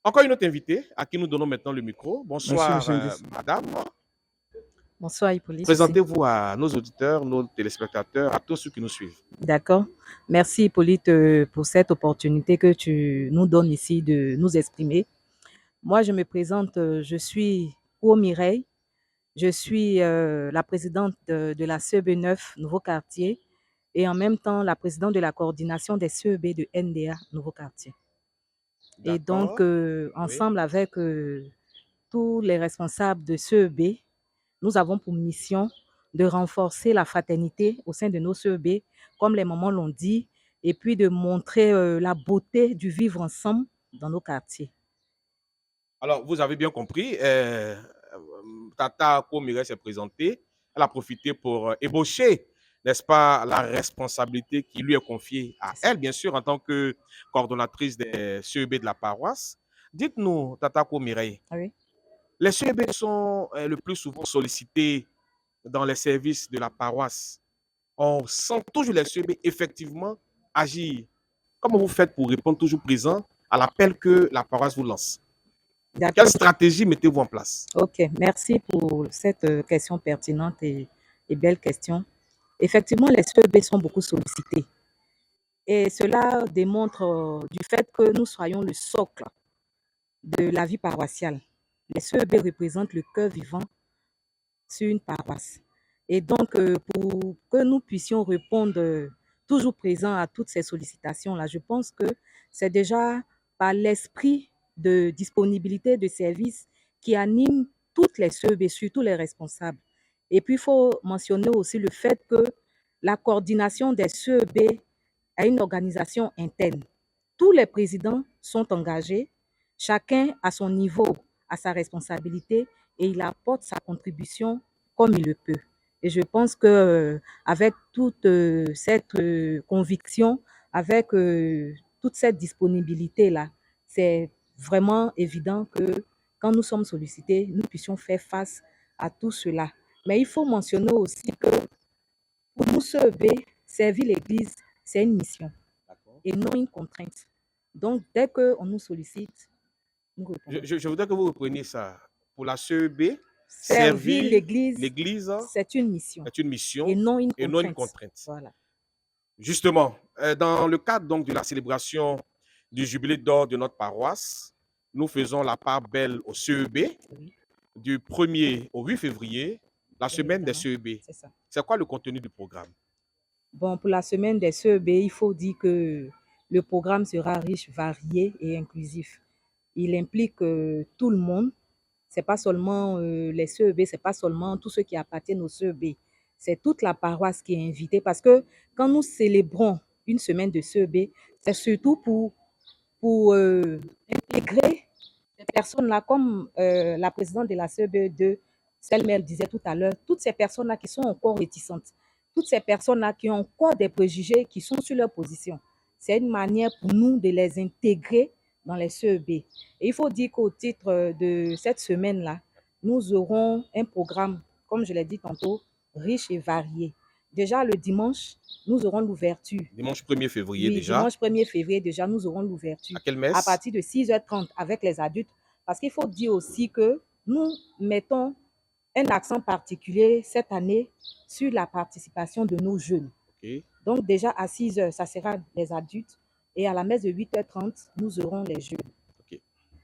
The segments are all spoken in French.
Encore une autre invitée à qui nous donnons maintenant le micro. Merci, Bonsoir, monsieur Nguessi. madame. Bonsoir Hippolyte aussi. Présentez-vous à nos auditeurs, nos téléspectateurs, à tous ceux qui nous suivent. D'accord. Merci Hippolyte pour cette opportunité que tu nous donnes ici de nous exprimer. Moi, je me présente, je suis Kouo Mireille. Je suis la présidente de la CEB9 Nouveau Quartier et en même temps la présidente de la coordination des CEB de NDA Nouveau Quartier. Et donc, D'accord. Oui. ensemble avec tous les responsables de CEB, nous avons pour mission de renforcer la fraternité au sein de nos CEB, comme les mamans l'ont dit, et puis de montrer la beauté du vivre ensemble dans nos quartiers. Alors, vous avez bien compris, Tata Komire s'est présentée. Elle a profité pour ébaucher, n'est-ce pas, la responsabilité qui lui est confiée à elle, bien sûr, en tant que coordonnatrice des CEB de la paroisse. Dites-nous, Tata Komire, Oui. les CEB sont le plus souvent sollicités dans les services de la paroisse. On sent toujours les CEB effectivement agir. Comment vous faites pour répondre toujours présent à l'appel que la paroisse vous lance? Quelle D'accord. stratégie mettez-vous en place? Ok, merci pour cette question pertinente et belle question. Effectivement, les CEB sont beaucoup sollicités. Et cela démontre du fait que nous soyons le socle de la vie paroissiale. Les CEB représentent le cœur vivant sur une paroisse. Et donc, pour que nous puissions répondre toujours présent à toutes ces sollicitations-là, je pense que c'est déjà par l'esprit de disponibilité de services qui anime toutes les CEB, surtout les responsables. Et puis, il faut mentionner aussi le fait que la coordination des CEB a une organisation interne. Tous les présidents sont engagés, chacun à son niveau, à sa responsabilité, et il apporte sa contribution comme il le peut. Et je pense que avec toute cette conviction, avec toute cette disponibilité-là, c'est vraiment évident que quand nous sommes sollicités, nous puissions faire face à tout cela. Mais il faut mentionner aussi que pour nous sauver, servir l'Église, c'est une mission et non une contrainte. Donc, dès qu'on nous sollicite, nous répondons. Je voudrais que vous repreniez ça. Pour la CEB, Servir servir l'Église, l'Église c'est une mission est une et mission non une et non une contrainte. contrainte. Voilà. Justement, dans le cadre donc de la célébration du jubilé d'or de notre paroisse, nous faisons la part belle au CEB Oui, du 1er au 8 février, la bien semaine des évidemment. CEB. C'est ça. C'est quoi le contenu du programme? Bon, pour la semaine des CEB, il faut dire que le programme sera riche, varié et inclusif. Il implique tout le monde. C'est pas seulement les CEB, c'est pas seulement tous ceux qui appartiennent au CEB. C'est toute la paroisse qui est invitée parce que quand nous célébrons une semaine de CEB, c'est surtout pour intégrer ces personnes-là, comme la présidente de la CEB2, Selmer disait tout à l'heure, toutes ces personnes-là qui sont encore réticentes, toutes ces personnes-là qui ont encore des préjugés, qui sont sur leur position. C'est une manière pour nous de les intégrer dans les CEB. Et il faut dire qu'au titre de cette semaine-là, nous aurons un programme, comme je l'ai dit tantôt, riche et varié. Déjà le dimanche, nous aurons l'ouverture. Dimanche 1er février Oui, déjà. dimanche 1er février, déjà, nous aurons l'ouverture. À quelle À messe? partir de 6h30 avec les adultes. Parce qu'il faut dire aussi que nous mettons un accent particulier cette année sur la participation de nos jeunes. Ok. Donc déjà à 6h, ça sera les adultes. Et à la messe de 8h30, nous aurons les jeunes. Ok.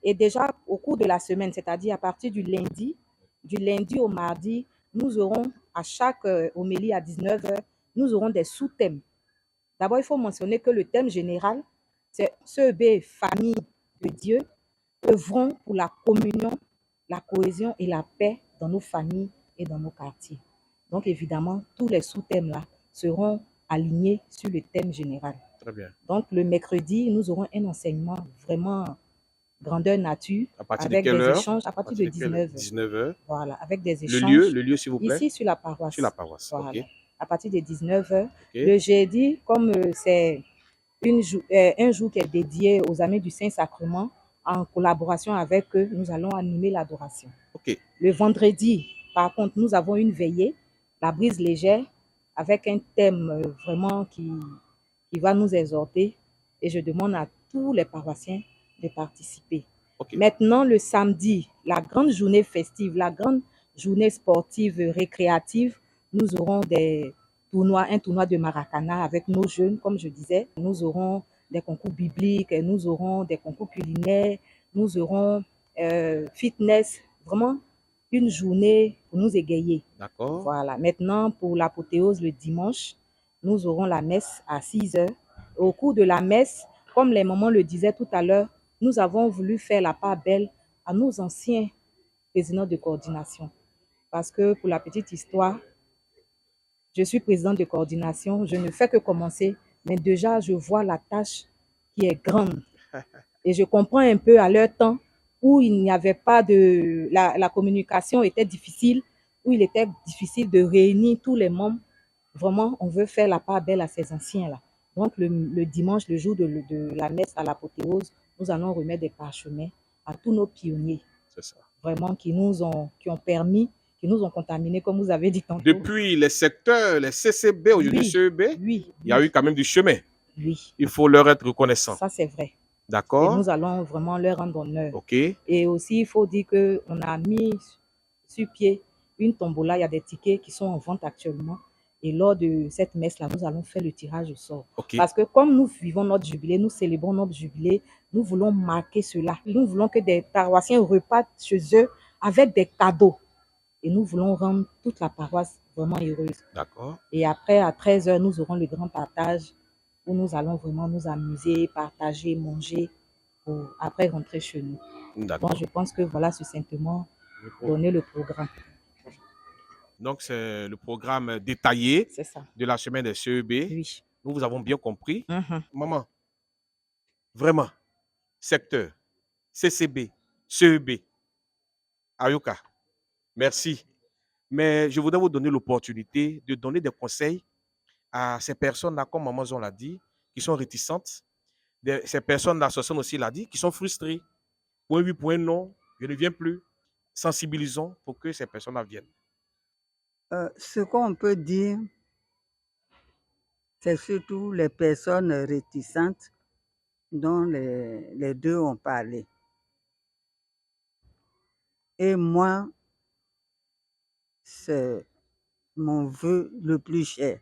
Et déjà au cours de la semaine, c'est-à-dire à partir du lundi au mardi, nous aurons à chaque homélie à 19h, nous aurons des sous-thèmes. D'abord, il faut mentionner que le thème général, c'est CEB, famille de Dieu, œuvrons pour la communion, la cohésion et la paix dans nos familles et dans nos quartiers. Donc, évidemment, tous les sous-thèmes-là seront alignés sur le thème général. Très bien. Donc, le mercredi, nous aurons un enseignement vraiment grandeur nature, À partir de avec quelle des heure? échanges à partir de 19h. 19h. Voilà, avec des Le échanges. lieu, s'il vous plaît? Ici, sur la paroisse. Sur la paroisse. Voilà. Ok. À partir de 19h. Ok. Le jeudi, comme c'est un jour qui est dédié aux amis du Saint-Sacrement, en collaboration avec eux, nous allons animer l'adoration. Ok. Le vendredi, par contre, nous avons une veillée, la brise légère, avec un thème vraiment qui va nous exhorter. Et je demande à tous les paroissiens de participer. Ok. Maintenant, le samedi, la grande journée festive, la grande journée sportive récréative, nous aurons un tournoi de Maracana avec nos jeunes, comme je disais. Nous aurons des concours bibliques, nous aurons des concours culinaires, nous aurons fitness, vraiment une journée pour nous égayer. D'accord. Voilà. Maintenant, pour l'apothéose le dimanche, nous aurons la messe à 6 heures. Au cours de la messe, comme les mamans le disaient tout à l'heure, nous avons voulu faire la part belle à nos anciens présidents de coordination. Parce que pour la petite histoire, je suis présidente de coordination, je ne fais que commencer, mais déjà je vois la tâche qui est grande. Et je comprends un peu à leur temps où il n'y avait pas de... La communication était difficile, où il était difficile de réunir tous les membres. Vraiment, on veut faire la part belle à ces anciens-là. Donc, le dimanche, le jour de la messe à l'apothéose, nous allons remettre des parchemins à tous nos pionniers. C'est ça. Vraiment, qui nous ont contaminés, comme vous avez dit tantôt. Depuis les secteurs, les CCB, aujourd'hui Oui, CEB, oui, il y a eu quand même du chemin. oui. Il faut leur être reconnaissant. Ça, c'est vrai. Et D'accord. nous allons vraiment leur rendre honneur. Ok. Et aussi, il faut dire qu'on a mis sur pied une tombola. Il y a des tickets qui sont en vente actuellement. Et lors de cette messe-là, nous allons faire le tirage au sort. Ok. Parce que comme nous vivons notre jubilé, nous célébrons notre jubilé, nous voulons marquer cela. Nous voulons que des paroissiens repartent chez eux avec des cadeaux. Et nous voulons rendre toute la paroisse vraiment heureuse. D'accord. Et après, à 13 heures, nous aurons le grand partage où nous allons vraiment nous amuser, partager, manger pour après rentrer chez nous. D'accord. Donc, je pense que voilà succinctement donner le programme. Donc, c'est le programme détaillé C'est ça. de la semaine des CEB. Oui. Nous vous avons bien compris. Mhm. Maman, vraiment, secteur, CCB, CEB, Ayoka, merci. Mais je voudrais vous donner l'opportunité de donner des conseils à ces personnes-là, comme Maman Zon l'a dit, qui sont réticentes. Ces personnes-là, Soson aussi l'a dit, qui sont frustrées. Point oui, point non, je ne viens plus. Sensibilisons pour que ces personnes-là viennent. Ce qu'on peut dire, c'est surtout les personnes réticentes dont les deux ont parlé. Et moi, c'est mon vœu le plus cher.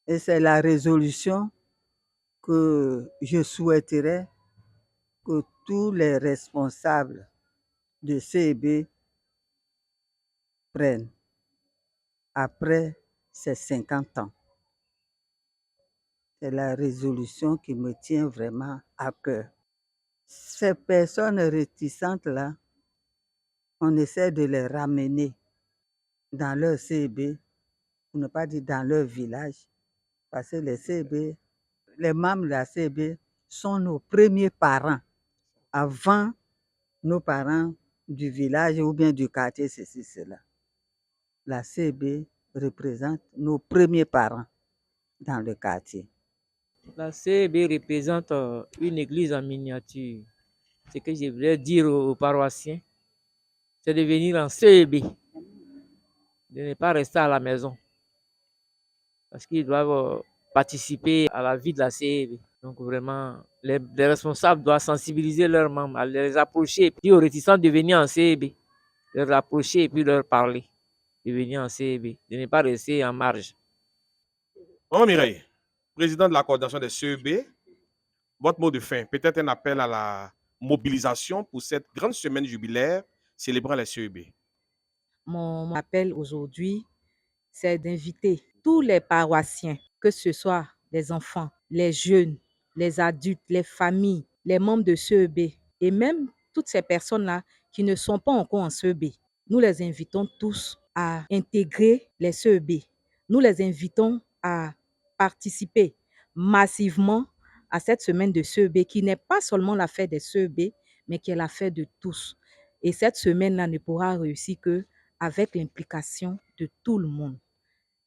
Et c'est la résolution que je souhaiterais que tous les responsables de CEB prennent après ces 50 ans. C'est la résolution qui me tient vraiment à cœur. Ces personnes réticentes-là, on essaie de les ramener dans leur CEB, pour ne pas dire dans leur village, parce que les CEB, les membres de la CEB sont nos premiers parents, avant nos parents du village ou bien du quartier, ceci, cela. La CEB représente nos premiers parents dans le quartier. La CEB représente une église en miniature. Ce que je voulais dire aux paroissiens, c'est de venir en CEB, de ne pas rester à la maison, parce qu'ils doivent participer à la vie de la CEB. Donc vraiment, les responsables doivent sensibiliser leurs membres, à les approcher, puis aux réticents de venir en CEB, leur approcher et puis leur parler, de venir en CEB, de ne pas rester en marge. Maman Mireille, président de la coordination des CEB, votre mot de fin, peut-être un appel à la mobilisation pour cette grande semaine jubilaire célébrant les CEB. Mon appel aujourd'hui, c'est d'inviter tous les paroissiens, que ce soit les enfants, les jeunes, les adultes, les familles, les membres de CEB et même toutes ces personnes-là qui ne sont pas encore en CEB. Nous les invitons tous à intégrer les CEB. Nous les invitons à participer massivement à cette semaine de CEB qui n'est pas seulement la fête des CEB, mais qui est la fête de tous. Et cette semaine-là ne pourra réussir que avec l'implication de tout le monde.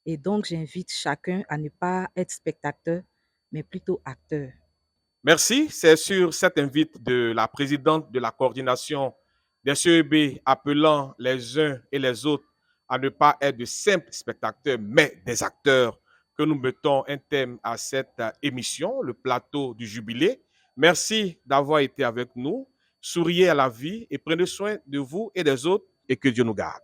Et donc, j'invite chacun à ne pas être spectateur, mais plutôt acteur. Merci. C'est sur cette invite de la présidente de la coordination des CEB appelant les uns et les autres à ne pas être de simples spectateurs, mais des acteurs que nous mettons un thème à cette émission, le plateau du jubilé. Merci d'avoir été avec nous. Souriez à la vie et prenez soin de vous et des autres et que Dieu nous garde.